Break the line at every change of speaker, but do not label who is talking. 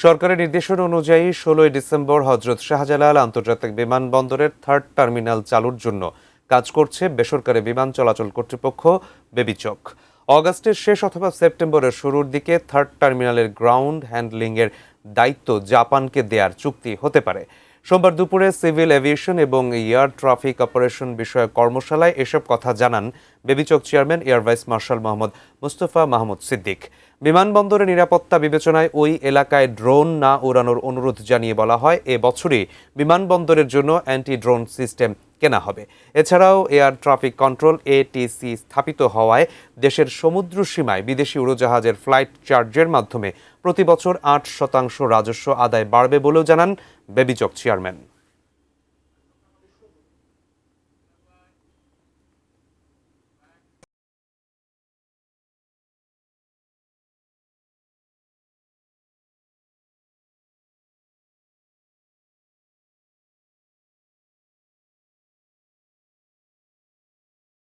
সরকারের নির্দেশনা অনুযায়ী ১৬ ডিসেম্বর হজরত শাহজালাল আন্তর্জাতিক বিমানবন্দরের থার্ড টার্মিনাল চালুর জন্য কাজ করছে বেসরকারি বিমান চলাচল কর্তৃপক্ষ বেবিচক। অগাস্টের শেষ অথবা সেপ্টেম্বরের শুরুর দিকে থার্ড টার্মিনালের গ্রাউন্ড হ্যান্ডলিংয়ের দায়িত্ব জাপানকে দেয়ার চুক্তি হতে পারে। সোমবার দুপুরে সিভিল এভিয়েশন এবং এয়ার ট্রাফিক অপারেশন বিষয়ক কর্মশালায় এসব কথা জানান বেবিচক chairman air vice marshal Mohammad Mustafa Mahmud Siddique. বিমানবন্দরের নিরাপত্তা বিবেচনায় ওই এলাকায় ড্রোন না উড়ানোর অনুরোধ জানিয়ে বলা হয়, এ বছরই বিমানবন্দরের জন্য অ্যান্টি ড্রোন সিস্টেম কেনা হবে। এছাড়াও এয়ার ট্রাফিক কন্ট্রোল এটিসি স্থাপিত হওয়ায় দেশের সমুদ্র সীমায় বিদেশি উড়োজাহাজের ফ্লাইট চার্জের মাধ্যমে প্রতি বছর ৮% রাজস্ব আদায় বাড়বে বলেও জানান বেবিচক চেয়ারম্যান।